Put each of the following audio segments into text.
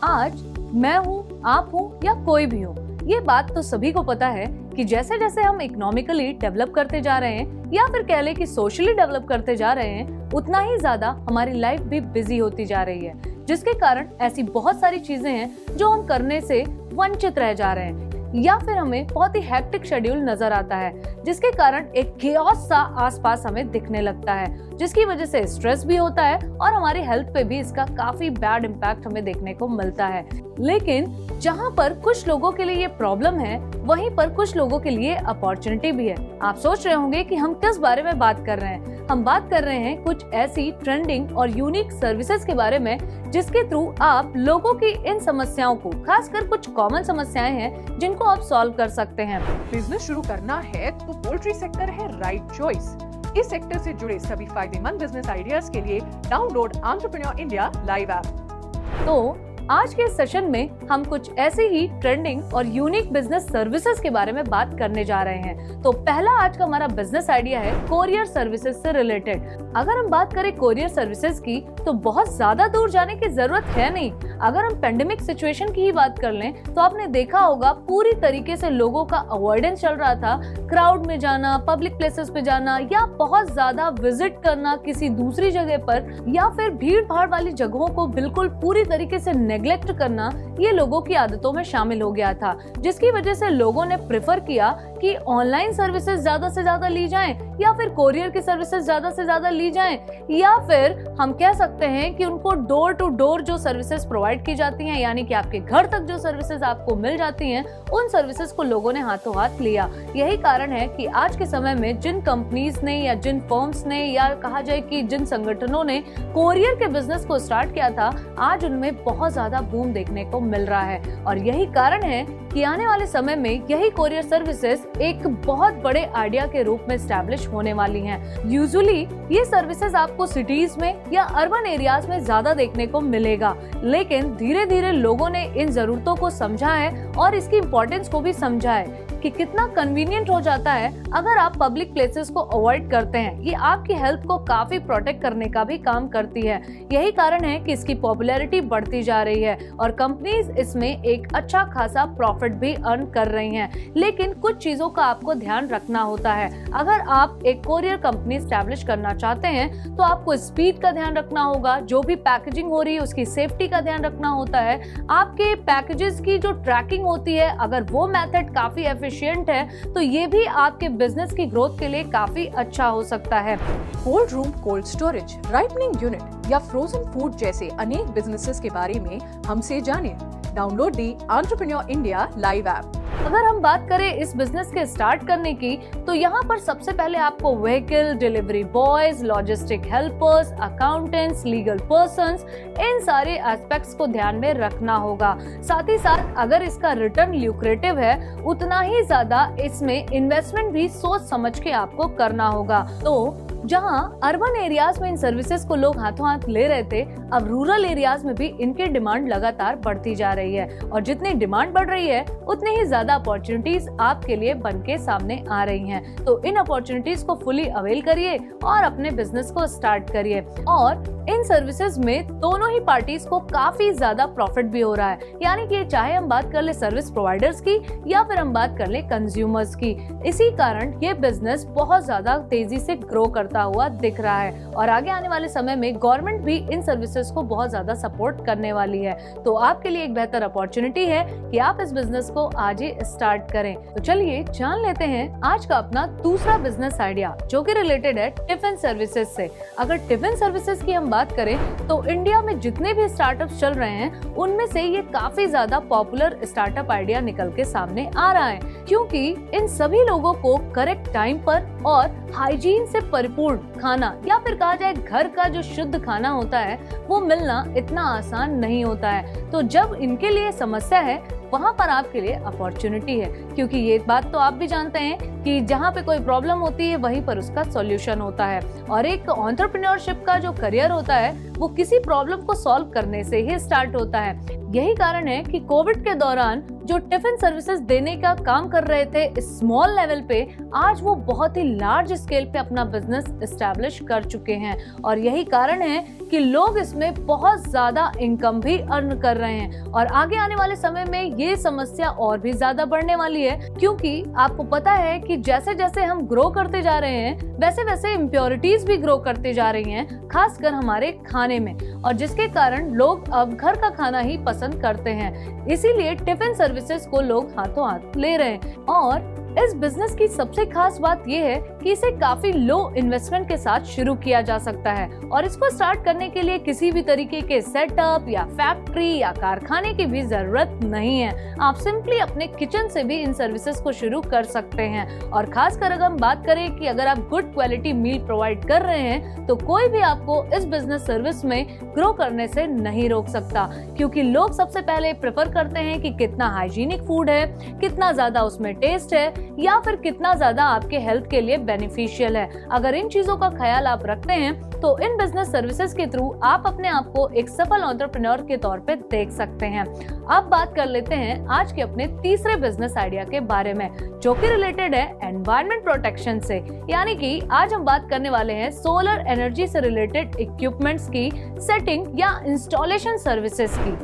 आज मैं हूँ, आप हूँ या कोई भी हो, ये बात तो सभी को पता है कि जैसे जैसे हम इकोनॉमिकली डेवलप करते जा रहे हैं या फिर कह ले कि सोशली डेवलप करते जा रहे हैं, उतना ही ज्यादा हमारी लाइफ भी बिजी होती जा रही है, जिसके कारण ऐसी बहुत सारी चीजें हैं जो हम करने से वंचित रह जा रहे हैं या फिर हमें बहुत ही हेक्टिक शेड्यूल नजर आता है, जिसके कारण एक केओस सा आसपास हमें दिखने लगता है, जिसकी वजह से स्ट्रेस भी होता है और हमारी हेल्थ पे भी इसका काफी बैड इम्पैक्ट हमें देखने को मिलता है। लेकिन जहाँ पर कुछ लोगों के लिए ये प्रॉब्लम है, वहीं पर कुछ लोगों के लिए अपॉर्चुनिटी भी है। आप सोच रहे होंगे कि हम किस बारे में बात कर रहे हैं। हम बात कर रहे हैं कुछ ऐसी ट्रेंडिंग और यूनिक सर्विसेज के बारे में जिसके थ्रू आप लोगों की इन समस्याओं को, खासकर कुछ कॉमन समस्याएं हैं जिनको आप सॉल्व कर सकते हैं। बिजनेस शुरू करना है तो पोल्ट्री सेक्टर है राइट चॉइस। इस सेक्टर से जुड़े सभी फायदेमंद बिजनेस आइडियाज के लिए download entrepreneur India live app. तो आज के सेशन में हम कुछ ऐसी ही ट्रेंडिंग और यूनिक बिजनेस सर्विसेज के बारे में बात करने जा रहे हैं। तो पहला आज का हमारा बिजनेस आइडिया है कोरियर सर्विसेज से रिलेटेड। अगर हम बात करें कोरियर सर्विसेज की तो बहुत ज्यादा दूर जाने की जरूरत है नहीं। अगर हम पेंडेमिक सिचुएशन की ही बात कर लें तो आपने देखा होगा पूरी तरीके से लोगों का अवॉइडेंस चल रहा था। क्राउड में जाना, पब्लिक प्लेसेस पे जाना या बहुत ज्यादा विजिट करना किसी दूसरी जगह पर या फिर भीड़ भाड़ वाली जगहों को बिल्कुल पूरी तरीके से नेग्लेक्ट करना, ये लोगों की आदतों में शामिल हो गया था, जिसकी वजह से लोगों ने प्रेफर किया कि ऑनलाइन सर्विसेज ज्यादा से ज्यादा ली जाएं या फिर कोरियर की सर्विसेज ज्यादा से ज्यादा ली जाएं, या फिर हम कह सकते हैं कि उनको डोर टू डोर जो सर्विसेज प्रोवाइड की जाती हैं, यानी कि आपके घर तक जो सर्विसेज आपको मिल जाती हैं, उन सर्विसेज को लोगों ने हाथों हाथ लिया। यही कारण है कि आज के समय में जिन कंपनीज ने या जिन फर्म्स ने या कहा जाए कि जिन संगठनों ने कोरियर के बिजनेस को स्टार्ट किया था, आज उनमें बहुत ज्यादा बूम देखने को मिल रहा है। और यही कारण है कि आने वाले समय में यही कोरियर सर्विसेज एक बहुत बड़े आइडिया के रूप में एस्टैब्लिश होने वाली हैं। यूजुअली ये सर्विसेज आपको सिटीज में या अर्बन एरियाज में ज्यादा देखने को मिलेगा, लेकिन धीरे धीरे लोगों ने इन जरूरतों को समझा है और इसकी इम्पोर्टेंस को भी समझा है कि कितना कन्वीनियंट हो जाता है अगर आप पब्लिक प्लेसेस को अवॉइड करते हैं। ये आपकी हेल्थ को काफी प्रोटेक्ट करने का भी काम करती है। यही कारण है कि इसकी पॉपुलैरिटी बढ़ती जा रही है और कंपनीज इसमें एक अच्छा खासा प्रॉफिट भी अर्न कर रही हैं। लेकिन कुछ चीजों का आपको ध्यान रखना होता है। अगर आप एक कोरियर कंपनी एस्टैब्लिश करना चाहते हैं तो आपको स्पीड का ध्यान रखना होगा, जो भी पैकेजिंग हो रही है उसकी सेफ्टी का ध्यान रखना होता है, आपके पैकेजेस की जो ट्रैकिंग होती है अगर वो मेथड काफी एफिशिएंट है तो ये भी आपके बिजनेस की ग्रोथ के लिए काफी अच्छा हो सकता है। Cold room, cold storage, ripening unit या फ्रोजन फूड जैसे अनेक बिजनेसेस के बारे में हमसे जानिए। Download the entrepreneur India live app. अगर हम बात करें इस बिजनेस के स्टार्ट करने की तो यहाँ पर सबसे पहले आपको vehicle, delivery boys, logistic helpers, accountants, legal persons, इन सारे एस्पेक्ट्स को ध्यान में रखना होगा। साथ ही साथ अगर इसका रिटर्न ल्यूक्रेटिव है, उतना ही ज्यादा इसमें इन्वेस्टमेंट भी सोच समझ के आपको करना होगा। तो जहां अर्बन एरियाज में इन सर्विसेज को लोग हाथों हाथ ले रहे थे, अब रूरल एरियाज में भी इनकी डिमांड लगातार बढ़ती जा रही है और जितनी डिमांड बढ़ रही है उतनी ही ज्यादा अपॉर्चुनिटीज आपके लिए बन के सामने आ रही हैं। तो इन अपॉर्चुनिटीज को फुली अवेल करिए और अपने बिजनेस को स्टार्ट करिए। और इन सर्विसेज में दोनों ही पार्टीज को काफी ज्यादा प्रॉफिट भी हो रहा है, यानी कि चाहे हम बात कर ले सर्विस प्रोवाइडर्स की या फिर हम बात कर ले कंज्यूमर्स की। इसी कारण ये बिजनेस बहुत ज्यादा तेजी से ग्रो करता हुआ दिख रहा है और आगे आने वाले समय में गवर्नमेंट भी इन सर्विसेज को बहुत ज्यादा सपोर्ट करने वाली है। तो आपके लिए एक बेहतर अपॉर्चुनिटी है कि आप इस बिजनेस को आज ही स्टार्ट करें। तो चलिए जान लेते हैं आज का अपना दूसरा बिजनेस आइडिया, जो कि रिलेटेड है टिफिन सर्विसेज से। अगर टिफिन सर्विसेज की हम बात करें तो इंडिया में जितने भी स्टार्टअप चल रहे हैं उनमें से ये काफी ज्यादा पॉपुलर स्टार्टअप आइडिया निकल के सामने आ रहा है, क्योंकि इन सभी लोगों को करेक्ट टाइम पर और हाइजीन से परिपूर्ण खाना या फिर कहा जाए घर का जो शुद्ध खाना होता है वो मिलना इतना आसान नहीं होता है। तो जब इनके लिए समस्या है वहाँ पर आपके लिए अपॉर्चुनिटी है, क्योंकि ये बात तो आप भी जानते हैं कि जहाँ पे कोई प्रॉब्लम होती है वहीं पर उसका सॉल्यूशन होता है। और एक एंटरप्रेन्योरशिप का जो करियर होता है वो किसी प्रॉब्लम को सॉल्व करने से ही स्टार्ट होता है। यही कारण है कि कोविड के दौरान जो टिफिन सर्विसेज देने का काम कर रहे थे स्मॉल लेवल पे, आज वो बहुत ही लार्ज स्केल पे अपना बिजनेस एस्टैब्लिश कर चुके हैं और यही कारण है कि लोग इसमें बहुत ज्यादा इनकम भी अर्न कर रहे हैं और आगे आने वाले समय में ये समस्या और भी ज्यादा बढ़ने वाली है, क्योंकि आपको पता है कि जैसे जैसे हम ग्रो करते जा रहे हैं वैसे वैसे इम्प्योरिटीज भी ग्रो करते जा रही हैं, खासकर हमारे खाने में, और जिसके कारण लोग अब घर का खाना ही पसंद करते हैं। इसीलिए टिफिन सर्विसेज को लोग हाथों हाथ ले रहे हैं और इस बिजनेस की सबसे खास बात यह है कि इसे काफी लो इन्वेस्टमेंट के साथ शुरू किया जा सकता है और इसको स्टार्ट करने के लिए किसी भी तरीके के सेटअप या फैक्ट्री या कारखाने की भी जरूरत नहीं है। आप सिंपली अपने किचन से भी इन सर्विसेज को शुरू कर सकते हैं और खासकर अगर हम बात करें कि अगर आप गुड क्वालिटी मील प्रोवाइड कर रहे हैं तो कोई भी आपको इस बिजनेस सर्विस में ग्रो करने से नहीं रोक सकता, क्योंकि लोग सबसे पहले प्रेफर करते हैं कि कितना हाइजीनिक फूड है, कितना ज्यादा उसमें टेस्ट है या फिर कितना ज्यादा आपके हेल्थ के लिए बेनिफिशियल है। अगर इन चीजों का ख्याल आप रखते हैं तो इन बिजनेस सर्विसेज के थ्रू आप अपने आप को एक सफल एंटरप्रेन्योर के तौर पे देख सकते हैं। अब बात कर लेते हैं आज के अपने तीसरे बिजनेस आइडिया के बारे में, जो कि रिलेटेड है एनवायरनमेंट प्रोटेक्शन से, यानी कि आज हम बात करने वाले हैं सोलर एनर्जी से रिलेटेड इक्विपमेंट्स की सेटिंग या इंस्टॉलेशन सर्विसेज की।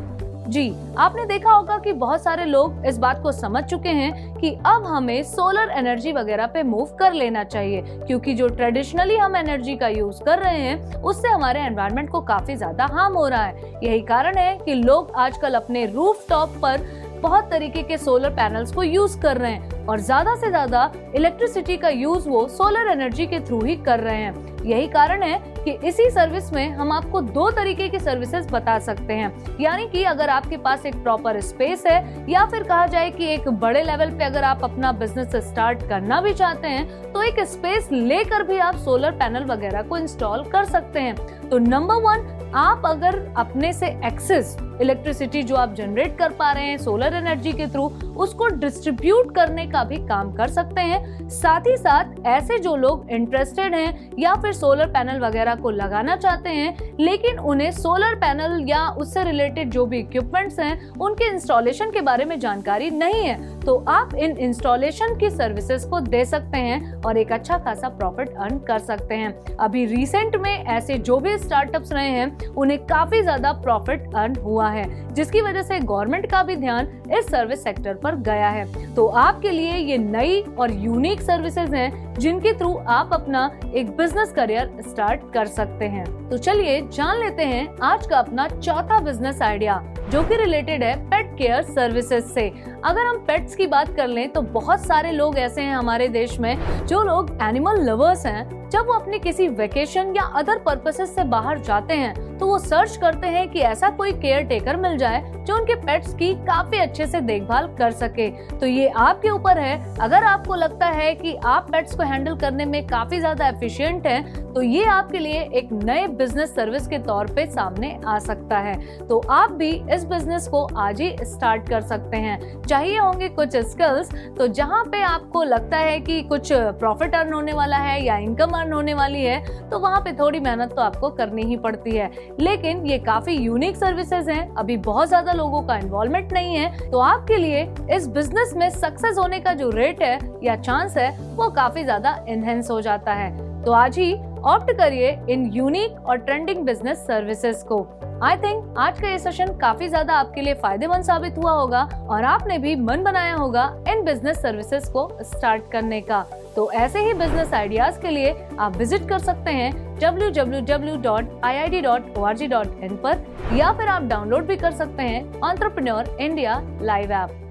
जी, आपने देखा होगा कि बहुत सारे लोग इस बात को समझ चुके हैं कि अब हमें सोलर एनर्जी वगैरह पे मूव कर लेना चाहिए, क्योंकि जो ट्रेडिशनली हम एनर्जी का यूज कर रहे हैं उससे हमारे एनवायरनमेंट को काफी ज्यादा हार्म हो रहा है। यही कारण है कि लोग आजकल अपने रूफटॉप पर बहुत तरीके के सोलर पैनल्स को यूज कर रहे हैं और ज्यादा से ज्यादा इलेक्ट्रिसिटी का यूज वो सोलर एनर्जी के थ्रू ही कर रहे हैं। यही कारण है कि इसी सर्विस में हम आपको दो तरीके की सर्विसेज बता सकते हैं, यानी कि अगर आपके पास एक प्रॉपर स्पेस है या फिर कहा जाए कि एक बड़े लेवल पे अगर आप अपना बिजनेस स्टार्ट करना भी चाहते हैं तो एक स्पेस लेकर भी आप सोलर पैनल वगैरह को इंस्टॉल कर सकते हैं। तो नंबर 1, आप अगर अपने से एक्सेस इलेक्ट्रिसिटी जो आप जनरेट कर पा रहे हैं सोलर एनर्जी के थ्रू उसको डिस्ट्रीब्यूट करने का भी काम कर सकते हैं। साथ ही साथ ऐसे जो लोग इंटरेस्टेड हैं या फिर सोलर पैनल वगैरह को लगाना चाहते हैं लेकिन उन्हें सोलर पैनल या उससे रिलेटेड जो भी इक्विपमेंट्स हैं उनके इंस्टॉलेशन के बारे में जानकारी नहीं है, तो आप इन इंस्टॉलेशन की सर्विसेज को दे सकते हैं और एक अच्छा खासा प्रॉफिट अर्न कर सकते हैं। अभी रिसेंट में ऐसे जो भी स्टार्टअप्स रहे हैं उन्हें काफी ज्यादा प्रॉफिट अर्न हुआ है, जिसकी वजह से गवर्नमेंट का भी ध्यान इस सर्विस सेक्टर पर गया है। तो आपके लिए ये नई और यूनिक सर्विसेज हैं जिनके थ्रू आप अपना एक बिजनेस करियर स्टार्ट कर सकते हैं। तो चलिए जान लेते हैं आज का अपना चौथा बिजनेस आइडिया, जो कि रिलेटेड है पेट केयर सर्विसेज से। अगर हम पेट्स की बात कर लें तो बहुत सारे लोग ऐसे हैं हमारे देश में जो लोग एनिमल लवर्स हैं। जब वो अपने किसी वेकेशन या अदर पर्पसेस से बाहर जाते हैं तो वो सर्च करते हैं कि ऐसा कोई केयर टेकर मिल जाए जो उनके पेट्स की काफी अच्छे से देखभाल कर सके। तो ये आपके ऊपर है, अगर आपको लगता है कि आप पेट्स को हैंडल करने में काफी ज्यादा एफिशिएंट हैं तो ये आपके लिए एक नए बिजनेस सर्विस के तौर पे सामने आ सकता है। तो आप भी इस बिजनेस को आज ही स्टार्ट कर सकते हैं। चाहिए होंगे कुछ स्किल्स, तो जहाँ पे आपको लगता है कि कुछ प्रॉफिट अर्न होने वाला है या इनकम अर्न होने वाली है तो वहाँ पे थोड़ी मेहनत तो आपको करनी ही पड़ती है, लेकिन ये काफी यूनिक सर्विसेज हैं, अभी बहुत ज्यादा लोगों का इन्वॉल्वमेंट नहीं है, तो आपके लिए इस बिजनेस में सक्सेस होने का जो रेट है या चांस है वो काफी ज्यादा एनहेंस हो जाता है। तो आज ही ऑप्ट करिए इन यूनिक और ट्रेंडिंग बिजनेस सर्विसेज को। आई थिंक आज का ये सेशन काफी ज्यादा आपके लिए फायदेमंद साबित हुआ होगा और आपने भी मन बनाया होगा इन बिजनेस सर्विसेज को स्टार्ट करने का। तो ऐसे ही बिजनेस आइडियाज के लिए आप विजिट कर सकते हैं www.iid.org.in पर, या फिर आप डाउनलोड भी कर सकते हैं एंटरप्रेन्योर इंडिया लाइव ऐप।